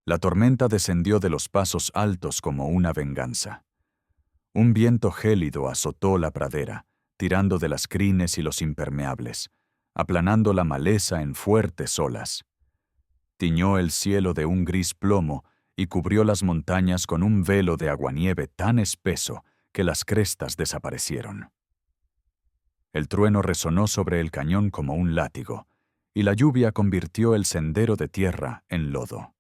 La tormenta descendió de los pasos altos como una venganza. Un viento gélido azotó la pradera, tirando de las crines y los impermeables, aplanando la maleza en fuertes olas. Tiñó el cielo de un gris plomo y cubrió las montañas con un velo de aguanieve tan espeso que las crestas desaparecieron. El trueno resonó sobre el cañón como un látigo, y la lluvia convirtió el sendero de tierra en lodo.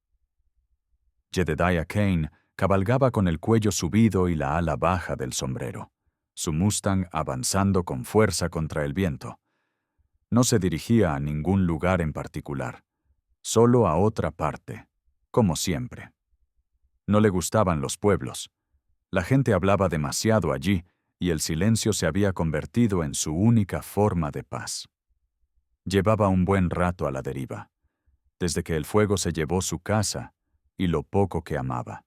Jedediah Kane cabalgaba con el cuello subido y la ala baja del sombrero, su Mustang avanzando con fuerza contra el viento. No se dirigía a ningún lugar en particular, solo a otra parte, como siempre. No le gustaban los pueblos. La gente hablaba demasiado allí y el silencio se había convertido en su única forma de paz. Llevaba un buen rato a la deriva, desde que el fuego se llevó su casa y lo poco que amaba.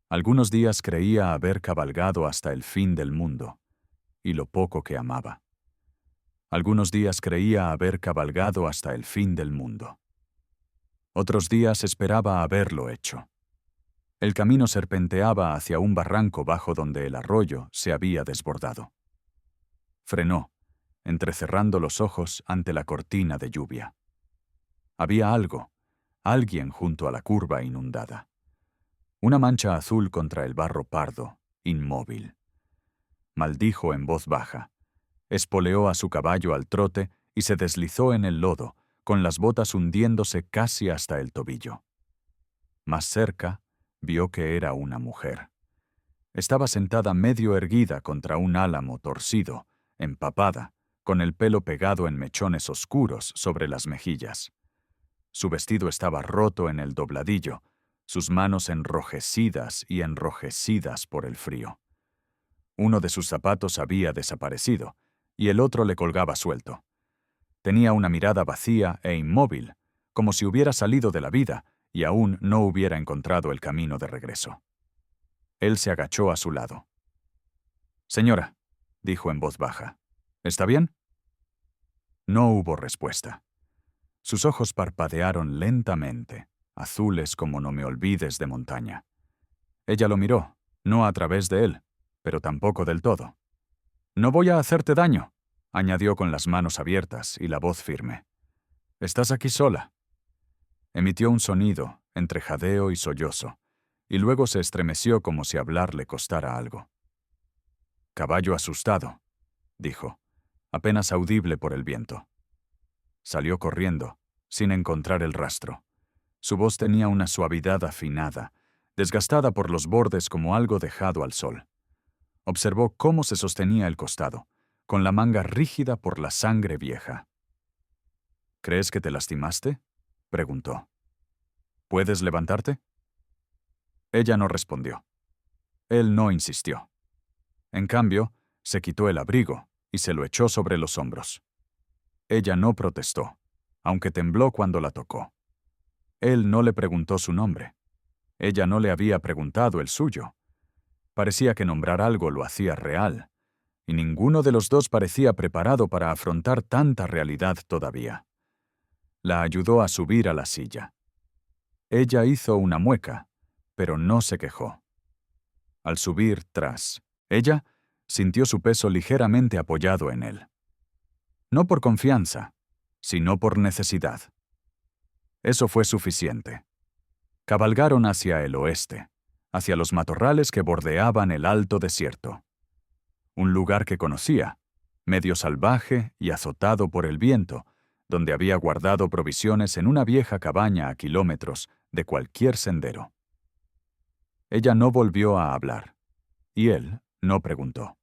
Algunos días creía haber cabalgado hasta el fin del mundo, y lo poco que amaba. Algunos días creía haber cabalgado hasta el fin del mundo. Otros días esperaba haberlo hecho. El camino serpenteaba hacia un barranco bajo donde el arroyo se había desbordado. Frenó, entrecerrando los ojos ante la cortina de lluvia. Había alguien junto a la curva inundada. Una mancha azul contra el barro pardo, inmóvil. Maldijo en voz baja. Espoleó a su caballo al trote y se deslizó en el lodo, con las botas hundiéndose casi hasta el tobillo. Más cerca, vio que era una mujer. Estaba sentada medio erguida contra un álamo torcido, empapada, con el pelo pegado en mechones oscuros sobre las mejillas. Su vestido estaba roto en el dobladillo, sus manos enrojecidas y enrojecidas por el frío. Uno de sus zapatos había desaparecido, y el otro le colgaba suelto. Tenía una mirada vacía e inmóvil, como si hubiera salido de la vida y aún no hubiera encontrado el camino de regreso. Él se agachó a su lado. «Señora», dijo en voz baja, «¿está bien?» No hubo respuesta. Sus ojos parpadearon lentamente, azules como no me olvides de montaña. Ella lo miró, no a través de él, pero tampoco del todo. «No voy a hacerte daño», añadió con las manos abiertas y la voz firme. «Estás aquí sola». Emitió un sonido, entre jadeo y sollozo, y luego se estremeció como si hablar le costara algo. «Caballo asustado», dijo, apenas audible por el viento. Salió corriendo, sin encontrar el rastro. Su voz tenía una suavidad afinada, desgastada por los bordes como algo dejado al sol. Observó cómo se sostenía el costado, con la manga rígida por la sangre vieja. «¿Crees que te lastimaste?», preguntó. «¿Puedes levantarte?». Ella no respondió. Él no insistió. En cambio, se quitó el abrigo y se lo echó sobre los hombros. Ella no protestó, aunque tembló cuando la tocó. Él no le preguntó su nombre. Ella no le había preguntado el suyo. Parecía que nombrar algo lo hacía real, y ninguno de los dos parecía preparado para afrontar tanta realidad todavía. La ayudó a subir a la silla. Ella hizo una mueca, pero no se quejó. Al subir tras ella, sintió su peso ligeramente apoyado en él. No por confianza, sino por necesidad. Eso fue suficiente. Cabalgaron hacia el oeste, hacia los matorrales que bordeaban el alto desierto. Un lugar que conocía, medio salvaje y azotado por el viento, donde había guardado provisiones en una vieja cabaña a kilómetros de cualquier sendero. Ella no volvió a hablar, y él no preguntó.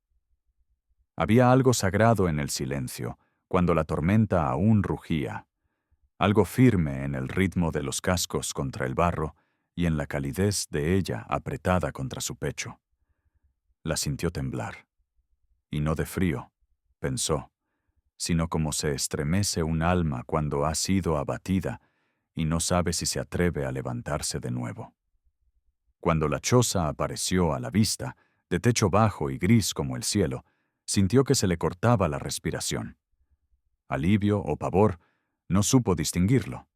Había algo sagrado en el silencio, cuando la tormenta aún rugía, algo firme en el ritmo de los cascos contra el barro y en la calidez de ella apretada contra su pecho. La sintió temblar. Y no de frío, pensó, sino como se estremece un alma cuando ha sido abatida y no sabe si se atreve a levantarse de nuevo. Cuando la choza apareció a la vista, de techo bajo y gris como el cielo, sintió que se le cortaba la respiración. Alivio o pavor, no supo distinguirlo.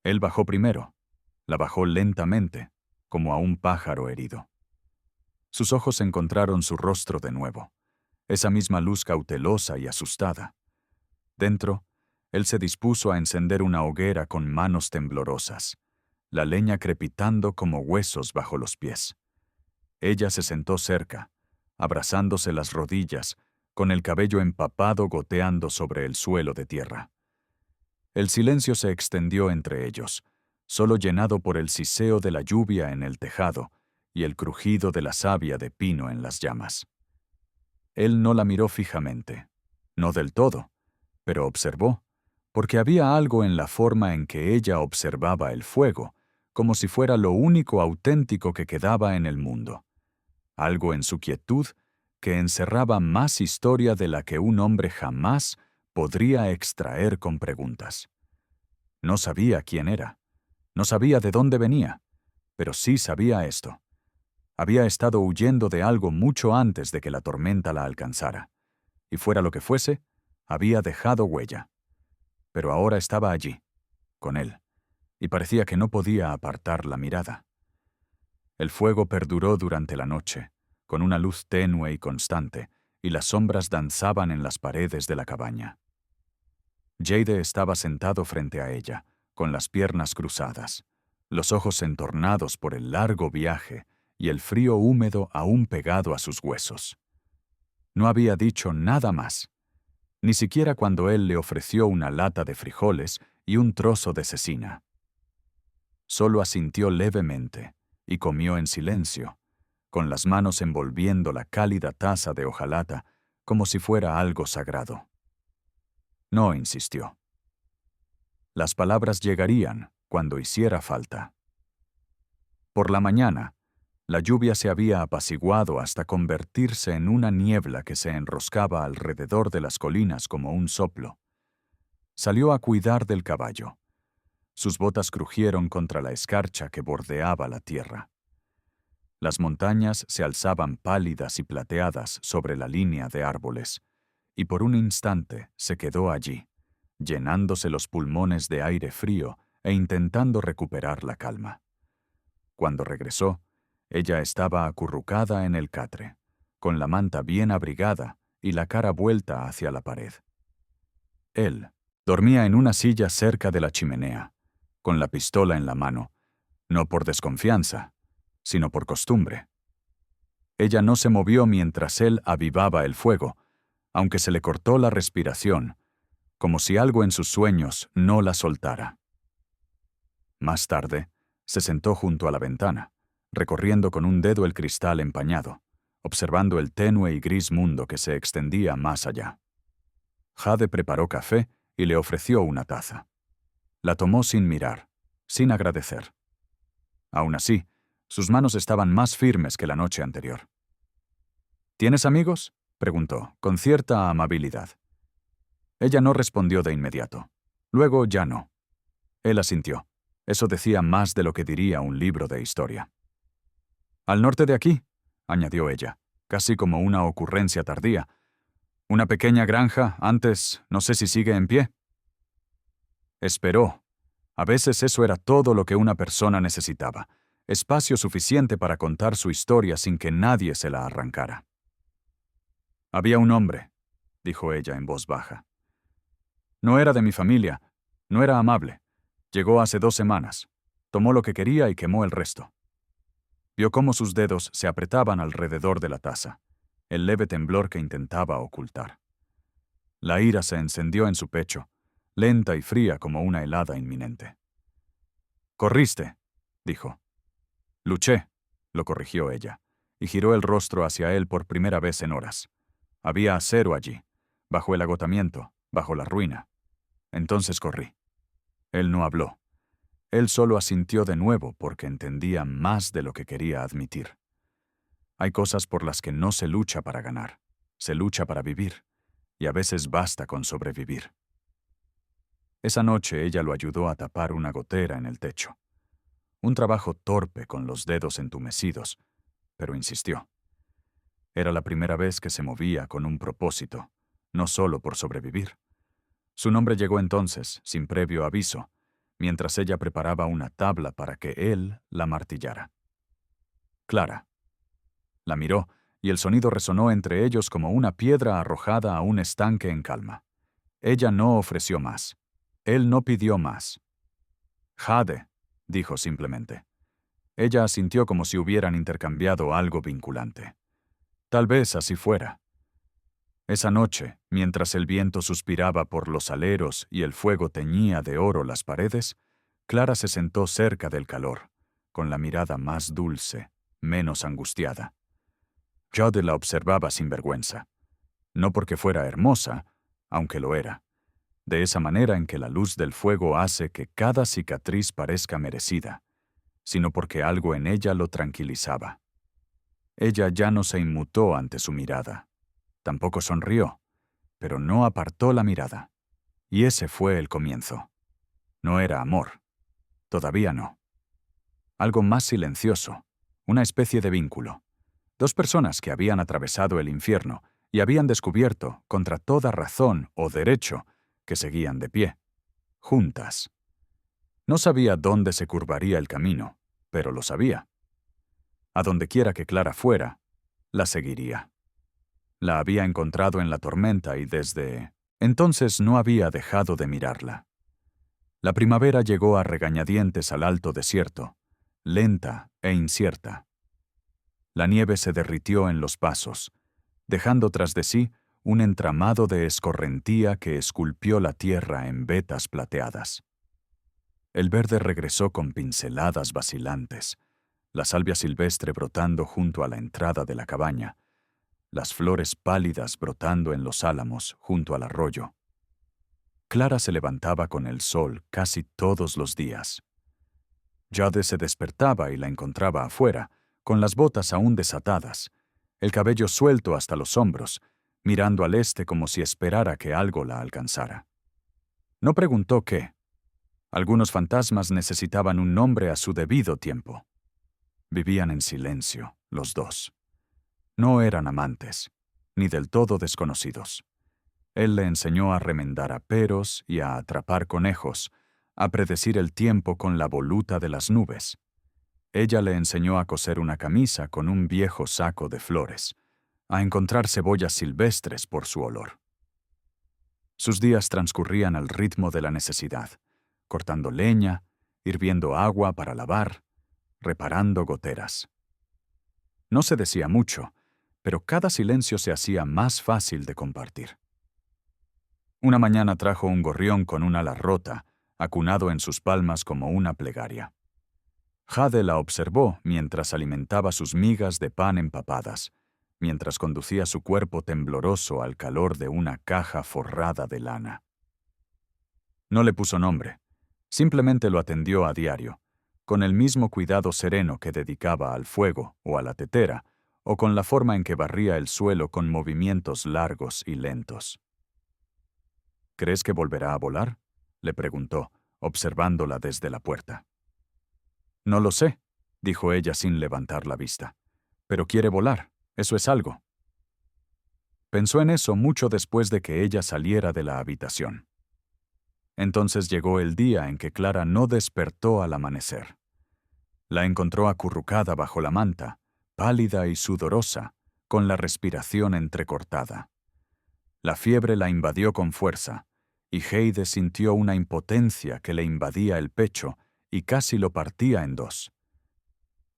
Él bajó primero. La bajó lentamente, como a un pájaro herido. Sus ojos encontraron su rostro de nuevo, esa misma luz cautelosa y asustada. Dentro, él se dispuso a encender una hoguera con manos temblorosas, la leña crepitando como huesos bajo los pies. Ella se sentó cerca, abrazándose las rodillas, con el cabello empapado goteando sobre el suelo de tierra. El silencio se extendió entre ellos, solo llenado por el siseo de la lluvia en el tejado y el crujido de la savia de pino en las llamas. Él no la miró fijamente, no del todo, pero observó, porque había algo en la forma en que ella observaba el fuego, como si fuera lo único auténtico que quedaba en el mundo. Algo en su quietud que encerraba más historia de la que un hombre jamás podría extraer con preguntas. No sabía quién era, no sabía de dónde venía, pero sí sabía esto. Había estado huyendo de algo mucho antes de que la tormenta la alcanzara, y fuera lo que fuese, había dejado huella. Pero ahora estaba allí, con él, y parecía que no podía apartar la mirada. El fuego perduró durante la noche, con una luz tenue y constante, y las sombras danzaban en las paredes de la cabaña. Jade estaba sentado frente a ella, con las piernas cruzadas, los ojos entornados por el largo viaje y el frío húmedo aún pegado a sus huesos. No había dicho nada más, ni siquiera cuando él le ofreció una lata de frijoles y un trozo de cecina. Solo asintió levemente y comió en silencio, con las manos envolviendo la cálida taza de hojalata como si fuera algo sagrado. No insistió. Las palabras llegarían cuando hiciera falta. Por la mañana, la lluvia se había apaciguado hasta convertirse en una niebla que se enroscaba alrededor de las colinas como un soplo. Salió a cuidar del caballo. Sus botas crujieron contra la escarcha que bordeaba la tierra. Las montañas se alzaban pálidas y plateadas sobre la línea de árboles, y por un instante se quedó allí, llenándose los pulmones de aire frío e intentando recuperar la calma. Cuando regresó, ella estaba acurrucada en el catre, con la manta bien abrigada y la cara vuelta hacia la pared. Él dormía en una silla cerca de la chimenea, con la pistola en la mano, no por desconfianza, sino por costumbre. Ella no se movió mientras él avivaba el fuego, aunque se le cortó la respiración, como si algo en sus sueños no la soltara. Más tarde, se sentó junto a la ventana, recorriendo con un dedo el cristal empañado, observando el tenue y gris mundo que se extendía más allá. Jade preparó café y le ofreció una taza. La tomó sin mirar, sin agradecer. Aún así, sus manos estaban más firmes que la noche anterior. ¿Tienes amigos?, preguntó, con cierta amabilidad. Ella no respondió de inmediato. Luego ya no. Él asintió. Eso decía más de lo que diría un libro de historia. «Al norte de aquí», añadió ella, casi como una ocurrencia tardía. «Una pequeña granja, antes, no sé si sigue en pie». Esperó. A veces eso era todo lo que una persona necesitaba, espacio suficiente para contar su historia sin que nadie se la arrancara. «Había un hombre», dijo ella en voz baja. «No era de mi familia, no era amable. Llegó hace 2 semanas. Tomó lo que quería y quemó el resto». Vio cómo sus dedos se apretaban alrededor de la taza, el leve temblor que intentaba ocultar. La ira se encendió en su pecho, lenta y fría como una helada inminente. «Corriste», dijo. «Luché», lo corrigió ella, y giró el rostro hacia él por primera vez en horas. Había acero allí, bajo el agotamiento, bajo la ruina. Entonces corrí. Él no habló. Él solo asintió de nuevo porque entendía más de lo que quería admitir. Hay cosas por las que no se lucha para ganar, se lucha para vivir, y a veces basta con sobrevivir. Esa noche ella lo ayudó a tapar una gotera en el techo. Un trabajo torpe con los dedos entumecidos, pero insistió. Era la primera vez que se movía con un propósito, no solo por sobrevivir. Su nombre llegó entonces, sin previo aviso, mientras ella preparaba una tabla para que él la martillara. Clara. La miró, y el sonido resonó entre ellos como una piedra arrojada a un estanque en calma. Ella no ofreció más. Él no pidió más. Jade, dijo simplemente. Ella asintió como si hubieran intercambiado algo vinculante. Tal vez así fuera. Esa noche, mientras el viento suspiraba por los aleros y el fuego teñía de oro las paredes, Clara se sentó cerca del calor, con la mirada más dulce, menos angustiada. Jade la observaba sin vergüenza. No porque fuera hermosa, aunque lo era. De esa manera en que la luz del fuego hace que cada cicatriz parezca merecida, sino porque algo en ella lo tranquilizaba. Ella ya no se inmutó ante su mirada. Tampoco sonrió, pero no apartó la mirada. Y ese fue el comienzo. No era amor. Todavía no. Algo más silencioso, una especie de vínculo. Dos personas que habían atravesado el infierno y habían descubierto, contra toda razón o derecho, que seguían de pie, juntas. No sabía dónde se curvaría el camino, pero lo sabía. A donde quiera que Clara fuera, la seguiría. La había encontrado en la tormenta y desde entonces no había dejado de mirarla. La primavera llegó a regañadientes al alto desierto, lenta e incierta. La nieve se derritió en los pasos, dejando tras de sí un entramado de escorrentía que esculpió la tierra en vetas plateadas. El verde regresó con pinceladas vacilantes, la salvia silvestre brotando junto a la entrada de la cabaña, las flores pálidas brotando en los álamos junto al arroyo. Clara se levantaba con el sol casi todos los días. Jade se despertaba y la encontraba afuera, con las botas aún desatadas, el cabello suelto hasta los hombros, mirando al este como si esperara que algo la alcanzara. No preguntó qué. Algunos fantasmas necesitaban un nombre a su debido tiempo. Vivían en silencio, los dos. No eran amantes, ni del todo desconocidos. Él le enseñó a remendar aperos y a atrapar conejos, a predecir el tiempo con la voluta de las nubes. Ella le enseñó a coser una camisa con un viejo saco de flores, a encontrar cebollas silvestres por su olor. Sus días transcurrían al ritmo de la necesidad, cortando leña, hirviendo agua para lavar, reparando goteras. No se decía mucho, pero cada silencio se hacía más fácil de compartir. Una mañana trajo un gorrión con un ala rota, acunado en sus palmas como una plegaria. Jade la observó mientras alimentaba sus migas de pan empapadas, mientras conducía su cuerpo tembloroso al calor de una caja forrada de lana. No le puso nombre, simplemente lo atendió a diario, con el mismo cuidado sereno que dedicaba al fuego o a la tetera, o con la forma en que barría el suelo con movimientos largos y lentos. ¿Crees que volverá a volar?, le preguntó, observándola desde la puerta. No lo sé, dijo ella sin levantar la vista. Pero quiere volar, eso es algo. Pensó en eso mucho después de que ella saliera de la habitación. Entonces llegó el día en que Clara no despertó al amanecer. La encontró acurrucada bajo la manta, pálida y sudorosa, con la respiración entrecortada. La fiebre la invadió con fuerza, y Heide sintió una impotencia que le invadía el pecho y casi lo partía en dos.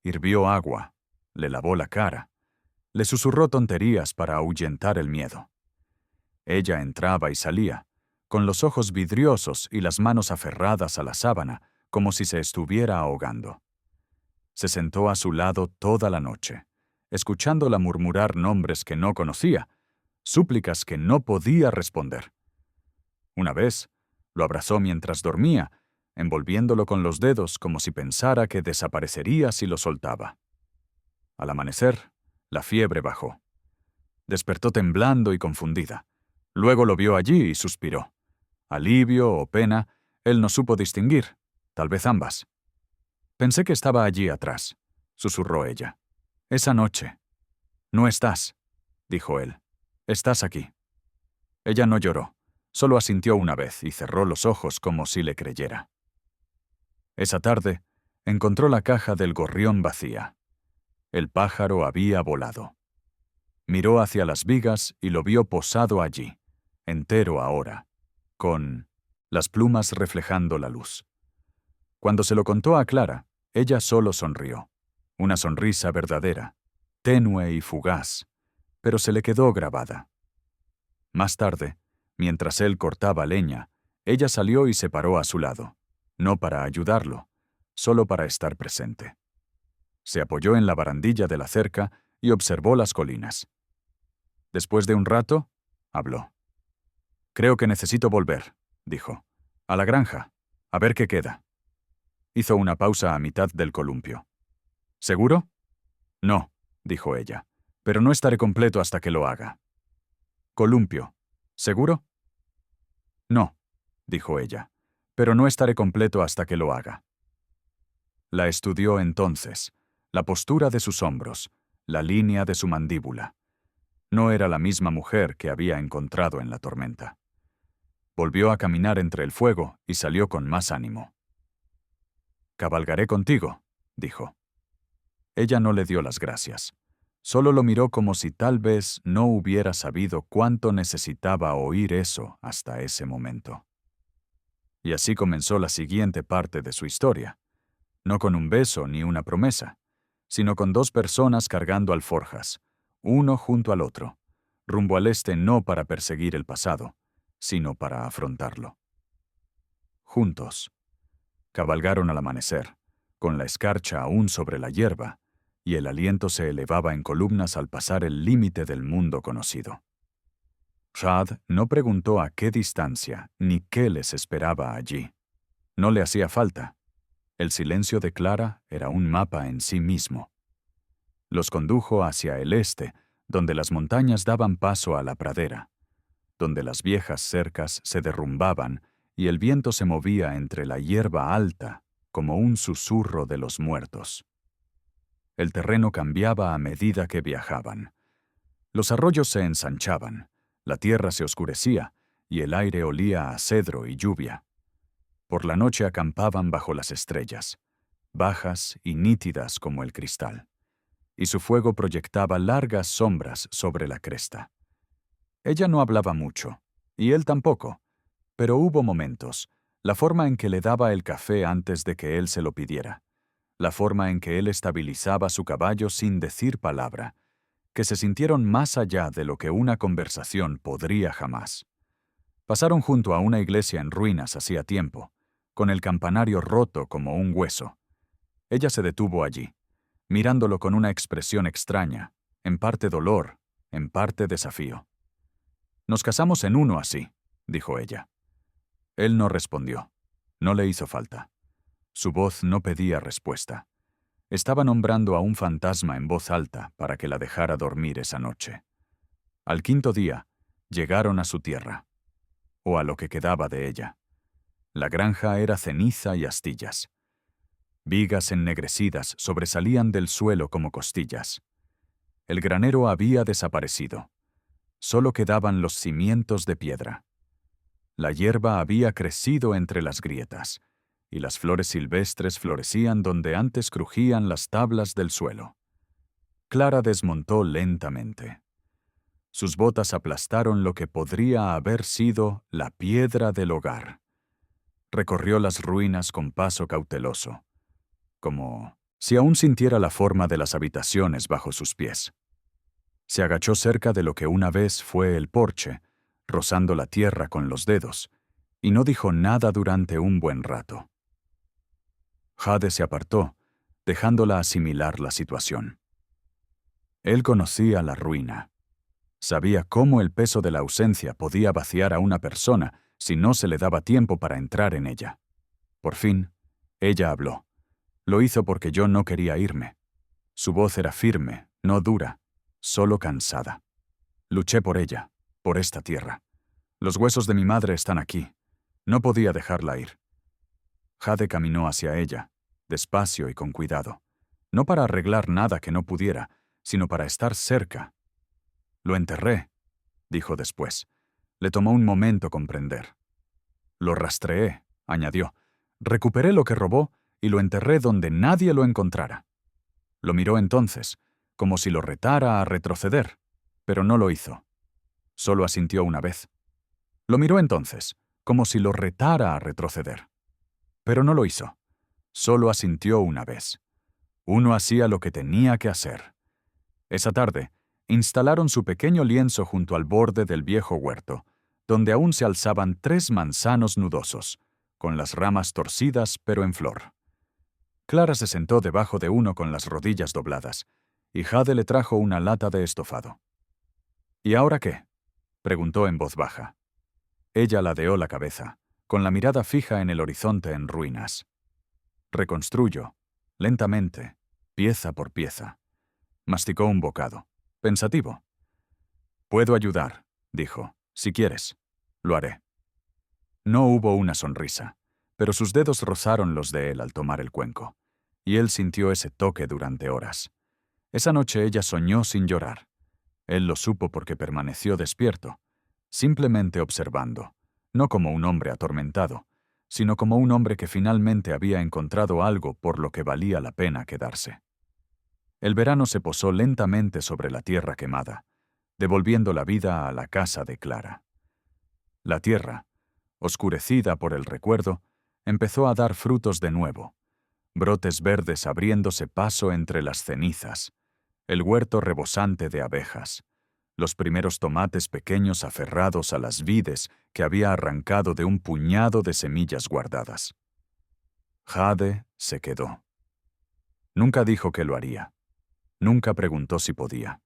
Hirvió agua, le lavó la cara, le susurró tonterías para ahuyentar el miedo. Ella entraba y salía, con los ojos vidriosos y las manos aferradas a la sábana, como si se estuviera ahogando. Se sentó a su lado toda la noche, escuchándola murmurar nombres que no conocía, súplicas que no podía responder. Una vez, lo abrazó mientras dormía, envolviéndolo con los dedos como si pensara que desaparecería si lo soltaba. Al amanecer, la fiebre bajó. Despertó temblando y confundida. Luego lo vio allí y suspiró. Alivio o pena, él no supo distinguir, tal vez ambas. Pensé que estaba allí atrás, susurró ella. Esa noche. No estás, dijo él. Estás aquí. Ella no lloró, solo asintió una vez y cerró los ojos como si le creyera. Esa tarde, encontró la caja del gorrión vacía. El pájaro había volado. Miró hacia las vigas y lo vio posado allí, entero ahora, con las plumas reflejando la luz. Cuando se lo contó a Clara, ella solo sonrió. Una sonrisa verdadera, tenue y fugaz, pero se le quedó grabada. Más tarde, mientras él cortaba leña, ella salió y se paró a su lado, no para ayudarlo, solo para estar presente. Se apoyó en la barandilla de la cerca y observó las colinas. Después de un rato, habló. «Creo que necesito volver», dijo. «A la granja, a ver qué queda». Hizo una pausa a mitad del columpio. «¿Seguro?» «No», dijo ella, «pero no estaré completo hasta que lo haga». «Columpio, ¿seguro?» «No», dijo ella, «pero no estaré completo hasta que lo haga». La estudió entonces, la postura de sus hombros, la línea de su mandíbula. No era la misma mujer que había encontrado en la tormenta. Volvió a caminar entre el fuego y salió con más ánimo. «Cabalgaré contigo», dijo. Ella no le dio las gracias. Solo lo miró como si tal vez no hubiera sabido cuánto necesitaba oír eso hasta ese momento. Y así comenzó la siguiente parte de su historia. No con un beso ni una promesa, sino con dos personas cargando alforjas, uno junto al otro, rumbo al este no para perseguir el pasado, sino para afrontarlo. Juntos. Cabalgaron al amanecer, con la escarcha aún sobre la hierba, y el aliento se elevaba en columnas al pasar el límite del mundo conocido. Shad no preguntó a qué distancia ni qué les esperaba allí. No le hacía falta. El silencio de Clara era un mapa en sí mismo. Los condujo hacia el este, donde las montañas daban paso a la pradera, donde las viejas cercas se derrumbaban y el viento se movía entre la hierba alta como un susurro de los muertos. El terreno cambiaba a medida que viajaban. Los arroyos se ensanchaban, la tierra se oscurecía y el aire olía a cedro y lluvia. Por la noche acampaban bajo las estrellas, bajas y nítidas como el cristal, y su fuego proyectaba largas sombras sobre la cresta. Ella no hablaba mucho, y él tampoco, pero hubo momentos, la forma en que le daba el café antes de que él se lo pidiera, la forma en que él estabilizaba su caballo sin decir palabra, que se sintieron más allá de lo que una conversación podría jamás. Pasaron junto a una iglesia en ruinas hacía tiempo, con el campanario roto como un hueso. Ella se detuvo allí, mirándolo con una expresión extraña, en parte dolor, en parte desafío. «Nos casamos en uno así», dijo ella. Él no respondió. No le hizo falta. Su voz no pedía respuesta. Estaba nombrando a un fantasma en voz alta para que la dejara dormir esa noche. Al quinto día, llegaron a su tierra, o a lo que quedaba de ella. La granja era ceniza y astillas. Vigas ennegrecidas sobresalían del suelo como costillas. El granero había desaparecido. Solo quedaban los cimientos de piedra. La hierba había crecido entre las grietas, y las flores silvestres florecían donde antes crujían las tablas del suelo. Clara desmontó lentamente. Sus botas aplastaron lo que podría haber sido la piedra del hogar. Recorrió las ruinas con paso cauteloso, como si aún sintiera la forma de las habitaciones bajo sus pies. Se agachó cerca de lo que una vez fue el porche, rozando la tierra con los dedos, y no dijo nada durante un buen rato. Jade se apartó, dejándola asimilar la situación. Él conocía la ruina. Sabía cómo el peso de la ausencia podía vaciar a una persona si no se le daba tiempo para entrar en ella. Por fin, ella habló. Lo hizo porque yo no quería irme. Su voz era firme, no dura, solo cansada. Luché por ella, por esta tierra. Los huesos de mi madre están aquí. No podía dejarla ir. Jade caminó hacia ella, despacio y con cuidado, no para arreglar nada que no pudiera, sino para estar cerca. «Lo enterré», dijo después. Le tomó un momento comprender. «Lo rastreé», añadió. «Recuperé lo que robó y lo enterré donde nadie lo encontrara. Lo miró entonces, como si lo retara a retroceder, pero no lo hizo. Solo asintió una vez. Lo miró entonces, como si lo retara a retroceder, pero no lo hizo. Solo asintió una vez. Uno hacía lo que tenía que hacer. Esa tarde, instalaron su pequeño lienzo junto al borde del viejo huerto, donde aún se alzaban 3 manzanos nudosos, con las ramas torcidas pero en flor. Clara se sentó debajo de uno con las rodillas dobladas, y Jade le trajo una lata de estofado. ¿Y ahora qué?, preguntó en voz baja. Ella ladeó la cabeza, con la mirada fija en el horizonte en ruinas. Reconstruyo, lentamente, pieza por pieza. Masticó un bocado, pensativo. «Puedo ayudar», dijo. «Si quieres, lo haré». No hubo una sonrisa, pero sus dedos rozaron los de él al tomar el cuenco, y él sintió ese toque durante horas. Esa noche ella soñó sin llorar. Él lo supo porque permaneció despierto, simplemente observando, no como un hombre atormentado, sino como un hombre que finalmente había encontrado algo por lo que valía la pena quedarse. El verano se posó lentamente sobre la tierra quemada, devolviendo la vida a la casa de Clara. La tierra, oscurecida por el recuerdo, empezó a dar frutos de nuevo, brotes verdes abriéndose paso entre las cenizas, el huerto rebosante de abejas, los primeros tomates pequeños aferrados a las vides que había arrancado de un puñado de semillas guardadas. Jade se quedó. Nunca dijo que lo haría. Nunca preguntó si podía.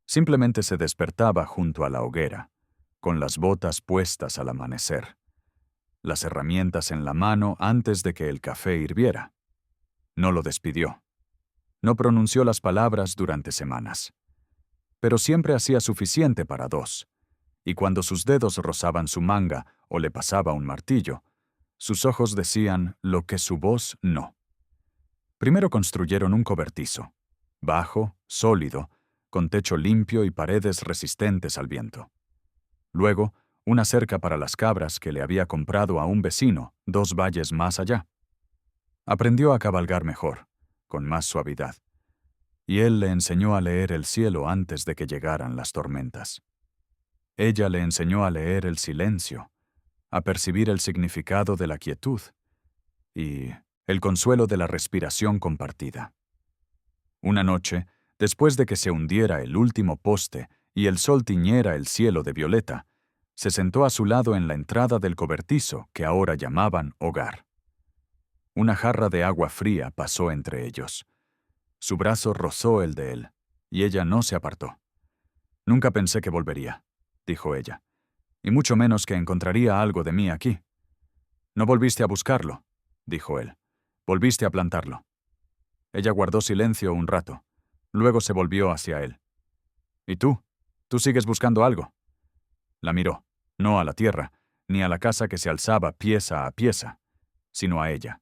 Simplemente se despertaba junto a la hoguera, con las botas puestas al amanecer, las herramientas en la mano antes de que el café hirviera. No lo despidió. No pronunció las palabras durante semanas. Pero siempre hacía suficiente para 2, y cuando sus dedos rozaban su manga o le pasaba un martillo, sus ojos decían lo que su voz no. Primero construyeron un cobertizo, bajo, sólido, con techo limpio y paredes resistentes al viento. Luego, una cerca para las cabras que le había comprado a un vecino 2 valles más allá. Aprendió a cabalgar mejor, con más suavidad, y él le enseñó a leer el cielo antes de que llegaran las tormentas. Ella le enseñó a leer el silencio, a percibir el significado de la quietud y el consuelo de la respiración compartida. Una noche, después de que se hundiera el último poste y el sol tiñera el cielo de violeta, se sentó a su lado en la entrada del cobertizo que ahora llamaban hogar. Una jarra de agua fría pasó entre ellos. Su brazo rozó el de él, y ella no se apartó. «Nunca pensé que volvería», dijo ella, «y mucho menos que encontraría algo de mí aquí». «No volviste a buscarlo», dijo él. «Volviste a plantarlo». Ella guardó silencio un rato. Luego se volvió hacia él. «¿Y tú? ¿Tú sigues buscando algo?» La miró, no a la tierra, ni a la casa que se alzaba pieza a pieza, sino a ella.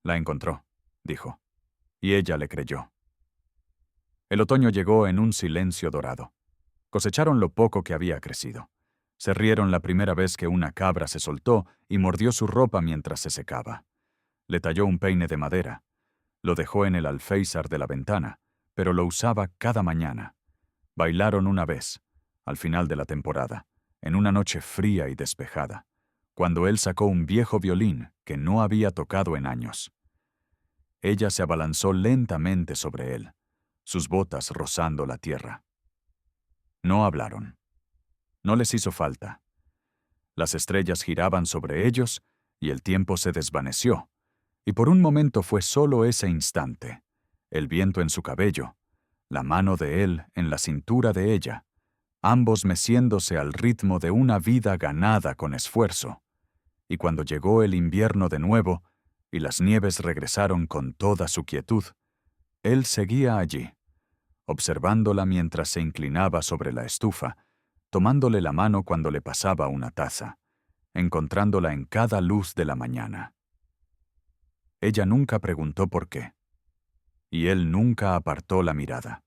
«La encontró», dijo, y ella le creyó. El otoño llegó en un silencio dorado. Cosecharon lo poco que había crecido. Se rieron la primera vez que una cabra se soltó y mordió su ropa mientras se secaba. Le talló un peine de madera. Lo dejó en el alféizar de la ventana, pero lo usaba cada mañana. Bailaron una vez, al final de la temporada, en una noche fría y despejada, cuando él sacó un viejo violín que no había tocado en años. Ella se abalanzó lentamente sobre él, sus botas rozando la tierra. No hablaron. No les hizo falta. Las estrellas giraban sobre ellos y el tiempo se desvaneció, y por un momento fue solo ese instante, el viento en su cabello, la mano de él en la cintura de ella, ambos meciéndose al ritmo de una vida ganada con esfuerzo. Y cuando llegó el invierno de nuevo y las nieves regresaron con toda su quietud, él seguía allí, observándola mientras se inclinaba sobre la estufa, tomándole la mano cuando le pasaba una taza, encontrándola en cada luz de la mañana. Ella nunca preguntó por qué, y él nunca apartó la mirada.